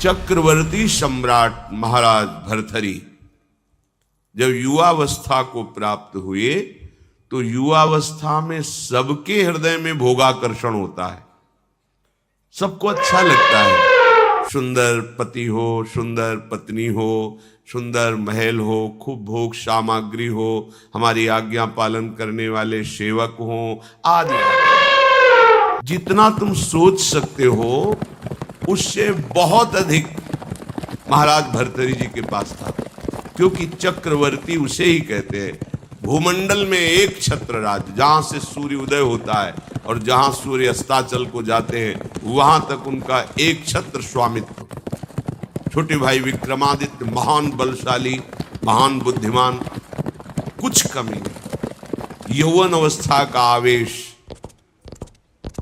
चक्रवर्ती सम्राट महाराज भर्तृहरि जब युवावस्था को प्राप्त हुए तो युवावस्था में सबके हृदय में भोगाकर्षण होता है, सबको अच्छा लगता है। सुंदर पति हो, सुंदर पत्नी हो, सुंदर महल हो, खूब भोग सामग्री हो, हमारी आज्ञा पालन करने वाले सेवक हो, आदि जितना तुम सोच सकते हो उससे बहुत अधिक महाराज भर्तृहरि जी के पास था। क्योंकि चक्रवर्ती उसे ही कहते हैं। भूमंडल में एक छत्र राज, जहां से सूर्य उदय होता है और जहां सूर्य अस्ताचल को जाते हैं वहां तक उनका एक छत्र स्वामित्व। छोटे भाई विक्रमादित्य महान बलशाली, महान बुद्धिमान, कुछ कमी नहीं। यौवन अवस्था का आवेश,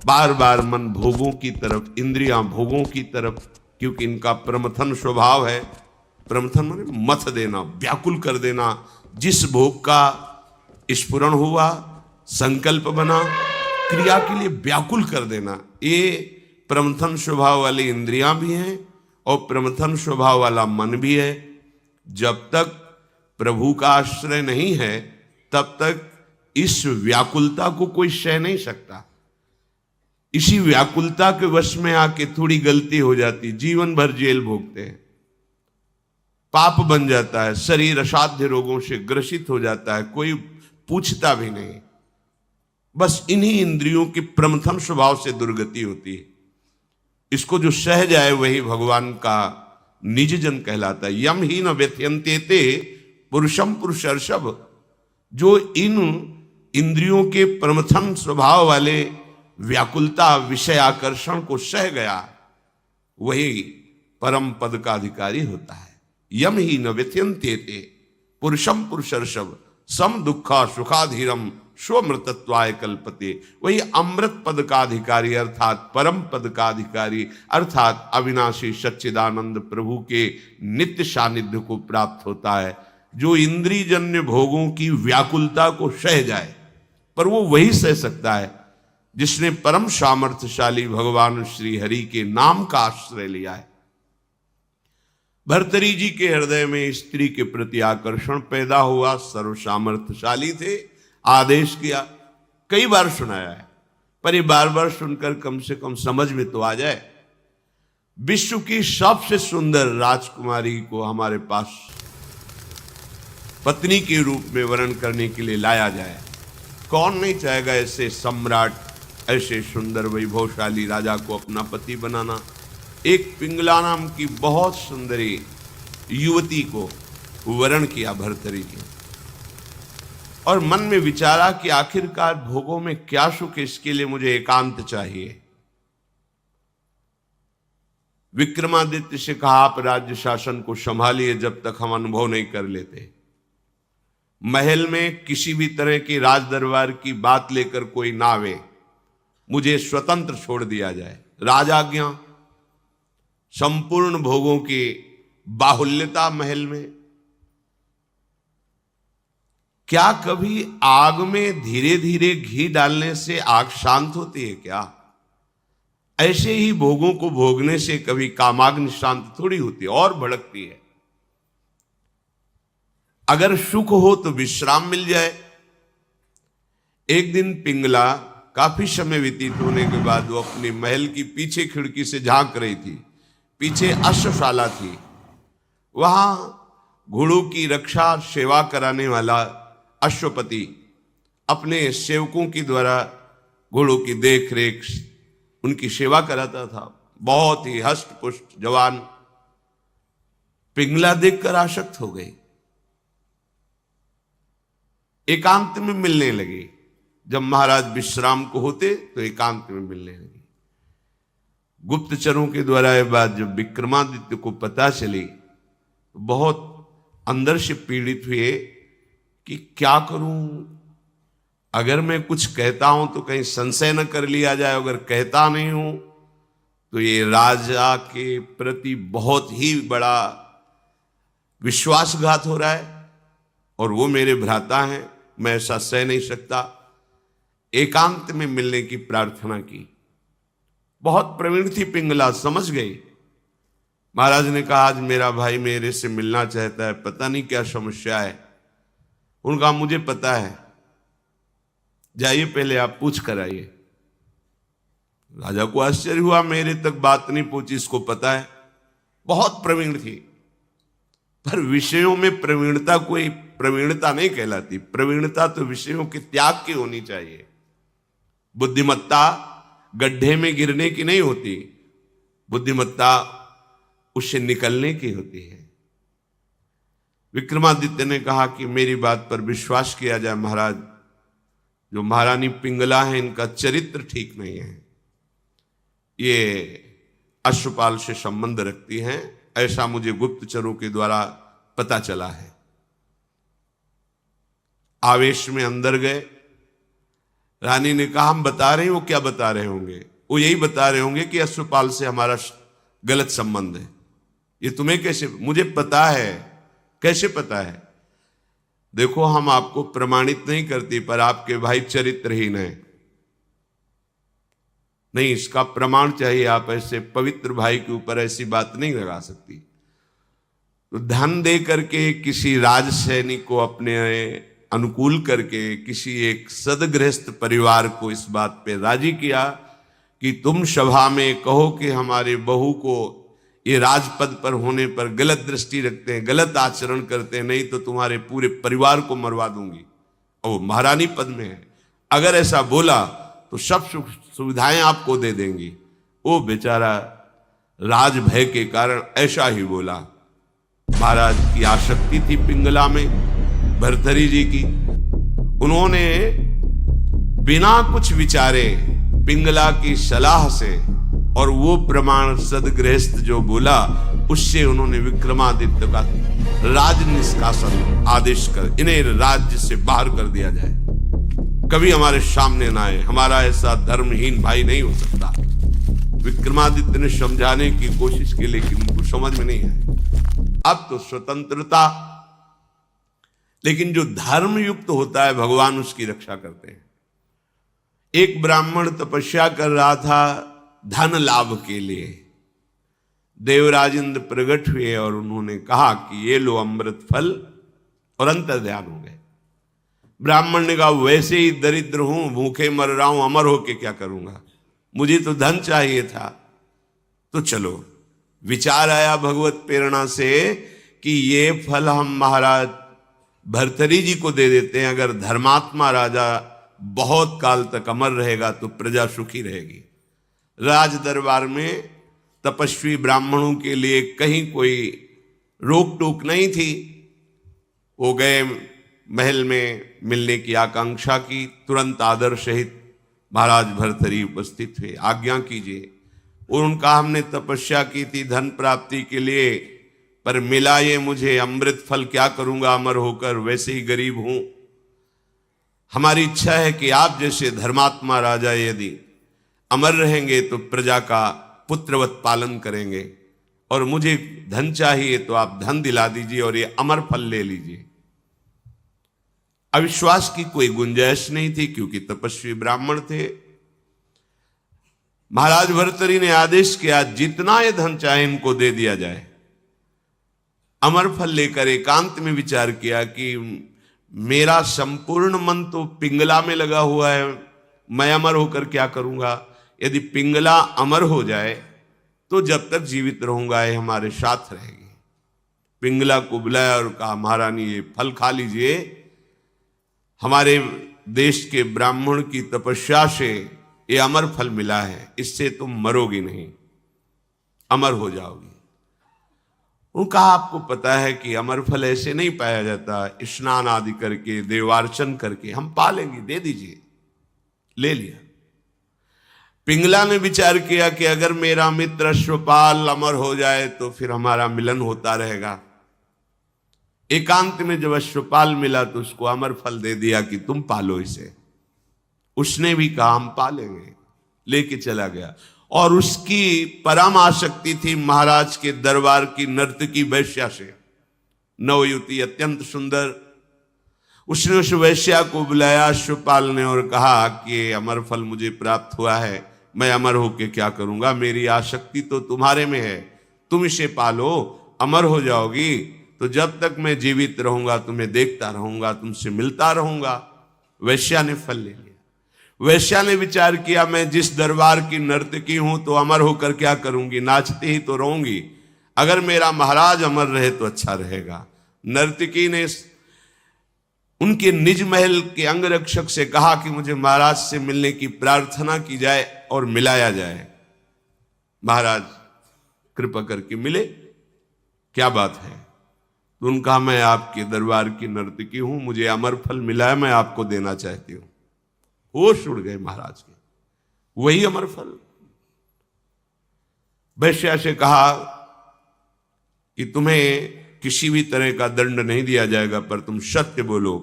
बार बार मन भोगों की तरफ, इंद्रियां भोगों की तरफ, क्योंकि इनका प्रमथन स्वभाव है। प्रमथन माने मथ देना, व्याकुल कर देना। जिस भोग का स्फुरण हुआ, संकल्प बना, क्रिया के लिए व्याकुल कर देना, ये प्रमथन स्वभाव वाली इंद्रियां भी हैं और प्रमथन स्वभाव वाला मन भी है। जब तक प्रभु का आश्रय नहीं है तब तक इस व्याकुलता को कोई सह नहीं सकता। इसी व्याकुलता के वश में आके थोड़ी गलती हो जाती, जीवन भर जेल भोगते हैं, पाप बन जाता है, शरीर असाध्य रोगों से ग्रसित हो जाता है, कोई पूछता भी नहीं। बस इन्हीं इंद्रियों के प्रमथन स्वभाव से दुर्गति होती है। इसको जो सह जाए वही भगवान का निज जन कहलाता है। यम ही न व्यथयन्ते ते पुरुषम पुरुषर्षभ। जो इन इंद्रियों के प्रमथन स्वभाव वाले व्याकुलता, विषय आकर्षण को सह गया, वही परम पद का अधिकारी होता है। यम ही न व्यथयन्ते ते पुरुषम पुरुषर्षभ सम दुखा सुखाधीरम स्वमृतत्वाय कल्पते। वही अमृत पद का अधिकारी अर्थात परम पद का अधिकारी अर्थात अविनाशी सच्चिदानंद प्रभु के नित्य सानिध्य को प्राप्त होता है। जो इंद्रियजन्य भोगों की व्याकुलता को सह जाए, पर वो वही सह सकता है जिसने परम सामर्थ्यशाली भगवान श्री हरि के नाम का आश्रय लिया है। भर्तृहरि जी के हृदय में स्त्री के प्रति आकर्षण पैदा हुआ। सर्व सामर्थ्यशाली थे, आदेश किया, कई बार सुनाया है, पर ये बार बार सुनकर कम से कम समझ में तो आ जाए। विश्व की सबसे सुंदर राजकुमारी को हमारे पास पत्नी के रूप में वर्ण करने के लिए लाया जाए। कौन नहीं चाहेगा ऐसे सम्राट, ऐसे सुंदर वैभवशाली राजा को अपना पति बनाना। एक पिंगला नाम की बहुत सुंदरी युवती को वरण किया भर्तृहरि जी, और मन में विचारा कि आखिरकार भोगों में क्या सुख, इसके लिए मुझे एकांत चाहिए। विक्रमादित्य से कहा, आप राज्य शासन को संभालिए जब तक हम अनुभव नहीं कर लेते। महल में किसी भी तरह की राज दरबार की बात लेकर कोई ना आवे, मुझे स्वतंत्र छोड़ दिया जाए। राजाज्ञा, संपूर्ण भोगों की बाहुल्यता महल में। क्या कभी आग में धीरे धीरे घी डालने से आग शांत होती है क्या? ऐसे ही भोगों को भोगने से कभी कामाग्नि शांत थोड़ी होती है, और भड़कती है। अगर सुख हो तो विश्राम मिल जाए। एक दिन पिंगला काफी समय व्यतीत होने के बाद वो अपने महल की पीछे खिड़की से झांक रही थी। पीछे अश्वशाला थी, वहां घोड़ों की रक्षा सेवा कराने वाला अश्वपति अपने सेवकों के द्वारा घोड़ों की देख रेख, उनकी सेवा कराता था। बहुत ही हष्ट पुष्ट जवान। पिंगला देखकर आसक्त हो गई, एकांत में मिलने लगी। जब महाराज विश्राम को होते तो एकांत में मिलने लगी। गुप्तचरों के द्वारा यह बात जब विक्रमादित्य को पता चली तो बहुत अंदर से पीड़ित हुए कि क्या करूं, अगर मैं कुछ कहता हूं तो कहीं संशय न कर लिया जाए, अगर कहता नहीं हूं तो ये राजा के प्रति बहुत ही बड़ा विश्वासघात हो रहा है, और वो मेरे भ्राता हैं, मैं ऐसा सह नहीं सकता। एकांत में मिलने की प्रार्थना की। बहुत प्रवीण थी पिंगला, समझ गई महाराज ने कहा आज मेरा भाई मेरे से मिलना चाहता है, पता नहीं क्या समस्या है। उनका मुझे पता है, जाइए पहले आप पूछ कर आइए। राजा को आश्चर्य हुआ, मेरे तक बात नहीं पहुंची, इसको पता है। बहुत प्रवीण थी, पर विषयों में प्रवीणता कोई प्रवीणता नहीं कहलाती। प्रवीणता तो विषयों के त्याग की होनी चाहिए। बुद्धिमत्ता गड्ढे में गिरने की नहीं होती, बुद्धिमत्ता उससे निकलने की होती है। विक्रमादित्य ने कहा कि मेरी बात पर विश्वास किया जाए महाराज, जो महारानी पिंगला है इनका चरित्र ठीक नहीं है, ये अश्वपाल से संबंध रखती हैं, ऐसा मुझे गुप्तचरों के द्वारा पता चला है। आवेश में अंदर गए। रानी ने कहा हम बता रहे हैं। वो क्या बता रहे होंगे? वो यही बता रहे होंगे कि अश्वपाल से हमारा गलत संबंध है। ये तुम्हें कैसे? मुझे पता है। कैसे पता है? देखो हम आपको प्रमाणित नहीं करती, पर आपके भाई चरित्रहीन है। नहीं, इसका प्रमाण चाहिए। आप ऐसे पवित्र भाई के ऊपर ऐसी बात नहीं लगा सकती। तो धन दे करके किसी राज सैनिक को अपने अनुकूल करके किसी एक सदगृहस्थ परिवार को इस बात पे राजी किया कि तुम सभा में कहो कि हमारे बहू को ये राजपद पर होने पर गलत दृष्टि रखते हैं, गलत आचरण करते हैं, नहीं तो तुम्हारे पूरे परिवार को मरवा दूंगी। और महारानी पद में है, अगर ऐसा बोला तो सब सुख सुविधाएं आपको दे देंगी। वो बेचारा राज भय के कारण ऐसा ही बोला। महाराज की आसक्ति थी पिंगला में, भर्तरी जी की। उन्होंने बिना कुछ विचारे पिंगला की सलाह से और वो प्रमाण सदगृहस्थ जो बोला उससे उन्होंने विक्रमादित्य का राज निष्कासन आदेश कर इन्हें राज्य से बाहर कर दिया जाए, कभी हमारे सामने ना आए, हमारा ऐसा धर्महीन भाई नहीं हो सकता। विक्रमादित्य ने समझाने की कोशिश की, लेकिन उनको समझ में नहीं आया। अब तो स्वतंत्रता, लेकिन जो धर्म युक्त होता है भगवान उसकी रक्षा करते हैं। एक ब्राह्मण तपस्या कर रहा था धन लाभ के लिए। देवराज इंद्र प्रकट हुए और उन्होंने कहा कि ये लो अमृत फल, और अंतर ध्यान हो गए। ब्राह्मण ने कहा वैसे ही दरिद्र हूं, भूखे मर रहा हूं, अमर होके क्या करूंगा, मुझे तो धन चाहिए था। तो चलो विचार आया भगवत प्रेरणा से कि ये फल हम महाराज भर्तरी जी को दे देते हैं। अगर धर्मात्मा राजा बहुत काल तक अमर रहेगा तो प्रजा सुखी रहेगी। राज दरबार में तपस्वी ब्राह्मणों के लिए कहीं कोई रोक टोक नहीं थी। वो गए महल में मिलने की आकांक्षा की, तुरंत आदर सहित महाराज भर्तरी उपस्थित हुए। आज्ञा कीजिए। और उनका हमने तपस्या की थी धन प्राप्ति के लिए, पर मिला ये मुझे अमृत फल, क्या करूंगा अमर होकर, वैसे ही गरीब हूं। हमारी इच्छा है कि आप जैसे धर्मात्मा राजा यदि अमर रहेंगे तो प्रजा का पुत्रवत पालन करेंगे, और मुझे धन चाहिए तो आप धन दिला दीजिए और ये अमर फल ले लीजिए। अविश्वास की कोई गुंजाइश नहीं थी, क्योंकि तपस्वी ब्राह्मण थे। महाराज भर्तरी ने आदेश किया जितना ये धन चाहे इनको दे दिया जाए। अमर फल लेकर एकांत में विचार किया कि मेरा संपूर्ण मन तो पिंगला में लगा हुआ है, मैं अमर होकर क्या करूंगा। यदि पिंगला अमर हो जाए तो जब तक जीवित रहूंगा ये हमारे साथ रहेगी। पिंगला को बुलाया और कहा महारानी ये फल खा लीजिए, हमारे देश के ब्राह्मण की तपस्या से ये अमर फल मिला है, इससे तुम मरोगी नहीं, अमर हो जाओगी। उनका आपको पता है कि अमर फल ऐसे नहीं पाया जाता, स्नान आदि करके देवार्चन करके हम पा लेंगे, दे दीजिए। ले लिया। पिंगला ने विचार किया कि अगर मेरा मित्र अश्वपाल अमर हो जाए तो फिर हमारा मिलन होता रहेगा। एकांत में जब अश्वपाल मिला तो उसको अमर फल दे दिया कि तुम पालो इसे। उसने भी कहा हम पालेंगे, लेके चला गया। और उसकी परम आसक्ति थी महाराज के दरबार की नर्तकी वैश्या से। नवयुवती अत्यंत सुंदर। उसने उस वैश्या को बुलाया अश्वपाल ने और कहा कि अमर फल मुझे प्राप्त हुआ है, मैं अमर होके क्या करूंगा, मेरी आसक्ति तो तुम्हारे में है, तुम इसे पालो, अमर हो जाओगी। तो जब तक मैं जीवित रहूंगा तुम्हें देखता रहूंगा, तुमसे मिलता रहूंगा। वैश्या ने फल ले लिया। वैश्या ने विचार किया, मैं जिस दरबार की नर्तकी हूं तो अमर होकर क्या करूंगी, नाचती ही तो रहूंगी। अगर मेरा महाराज अमर रहे तो अच्छा रहेगा। नर्तकी ने उनके निज महल के अंगरक्षक से कहा कि मुझे महाराज से मिलने की प्रार्थना की जाए और मिलाया जाए। महाराज कृपा करके मिले, क्या बात है? तो उन्होंने कहा, मैं आपके दरबार की नर्तकी हूं, मुझे अमर फल मिला है, मैं आपको देना चाहती हूं। होश उड़ गए महाराज के। वही अमर फल। वैश्या से कहा कि तुम्हें किसी भी तरह का दंड नहीं दिया जाएगा, पर तुम सत्य बोलो,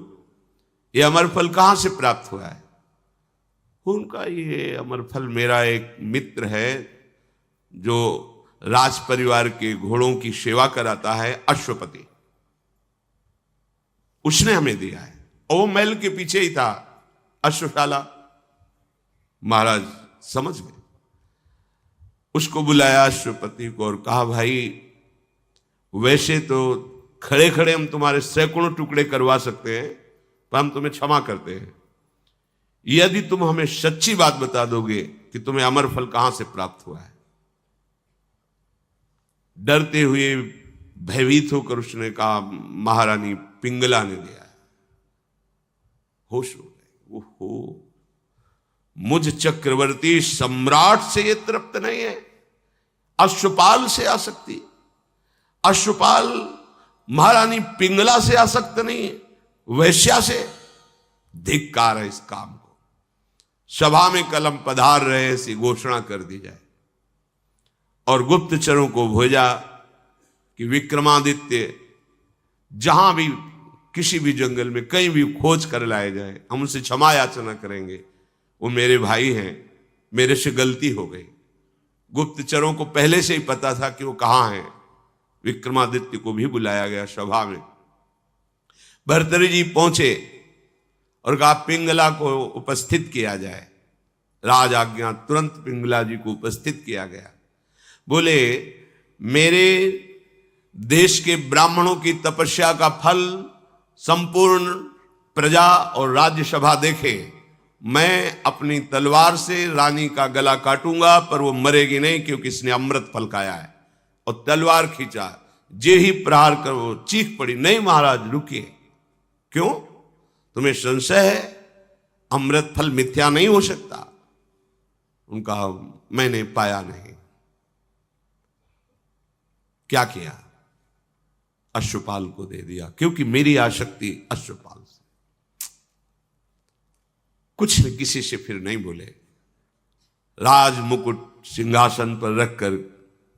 ये अमर फल कहां से प्राप्त हुआ है? उनका ये अमर फल मेरा एक मित्र है जो राज परिवार के घोड़ों की सेवा कराता है, अश्वपति, उसने हमें दिया है। और वो महल के पीछे ही था अश्वशाला। महाराज समझ गए। उसको बुलाया अश्वपति को और कहा, भाई वैसे तो खड़े खड़े हम तुम्हारे सैकड़ों टुकड़े करवा सकते हैं, पर हम तुम्हें क्षमा करते हैं यदि तुम हमें सच्ची बात बता दोगे कि तुम्हें अमर फल कहां से प्राप्त हुआ है। डरते हुए भयभीत होकर उसने कहा, महारानी पिंगला ने दिया है। होश हो गए। ओहो, मुझ चक्रवर्ती सम्राट से ये तृप्त नहीं है, अश्वपाल से आसक्ति। अश्वपाल महारानी पिंगला से आसक्त नहीं है, वैश्या से। धिक्कार है इस काम को। सभा में कलम पधार रहे ऐसी घोषणा कर दी जाए और गुप्तचरों को भेजा कि विक्रमादित्य जहां भी किसी भी जंगल में कहीं भी खोज कर लाए जाए, हम उनसे क्षमा याचना करेंगे। वो मेरे भाई हैं, मेरे से गलती हो गई। गुप्तचरों को पहले से ही पता था कि वो कहां हैं। विक्रमादित्य को भी बुलाया गया सभा में। भर्तृहरि जी पहुंचे और कहा, पिंगला को उपस्थित किया जाए। राज आज्ञा, तुरंत पिंगला जी को उपस्थित किया गया। बोले, मेरे देश के ब्राह्मणों की तपस्या का फल संपूर्ण प्रजा और राज्यसभा देखे। मैं अपनी तलवार से रानी का गला काटूंगा, पर वो मरेगी नहीं, क्योंकि इसने अमृत फल खाया है। और तलवार खींचा, जे ही प्रहार कर वो चीख पड़ी, नहीं महाराज रुकिए। क्यों? तुम्हें संशय है? अमृत फल मिथ्या नहीं हो सकता। उनका मैंने पाया नहीं। क्या किया? अश्वपाल को दे दिया, क्योंकि मेरी आसक्ति अश्वपाल से। कुछ न किसी से फिर नहीं बोले। राज मुकुट सिंहासन पर रखकर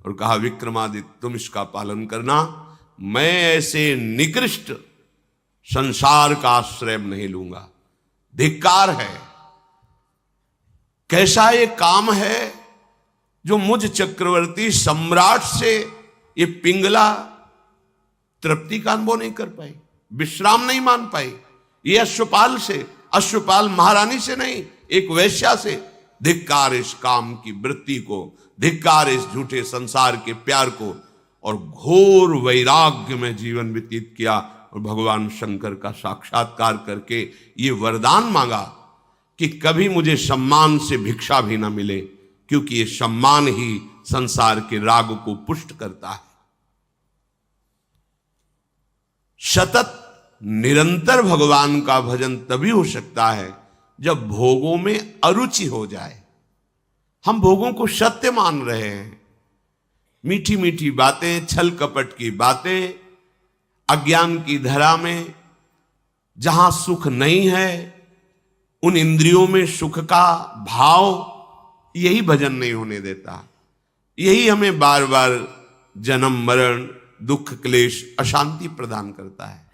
और कहा, विक्रमादित्य तुम इसका पालन करना, मैं ऐसे निकृष्ट संसार का आश्रय नहीं लूंगा। धिक्कार है। कैसा ये काम है जो मुझ चक्रवर्ती सम्राट से ये पिंगला तृप्ति का अनुभव नहीं कर पाई, विश्राम नहीं मान पाई। ये अश्वपाल से, अश्वपाल महारानी से नहीं, एक वैश्या से। धिक्कार इस काम की वृत्ति को, धिक्कार इस झूठे संसार के प्यार को। और घोर वैराग्य में जीवन व्यतीत किया और भगवान शंकर का साक्षात्कार करके ये वरदान मांगा कि कभी मुझे सम्मान से भिक्षा भी ना मिले, क्योंकि ये सम्मान ही संसार के राग को पुष्ट करता है। सतत निरंतर भगवान का भजन तभी हो सकता है जब भोगों में अरुचि हो जाए। हम भोगों को सत्य मान रहे हैं। मीठी मीठी बातें, छल कपट की बातें, अज्ञान की धरा में जहां सुख नहीं है, उन इंद्रियों में सुख का भाव, यही भजन नहीं होने देता। यही हमें बार बार जन्म मरण, दुख, क्लेश, अशांति प्रदान करता है।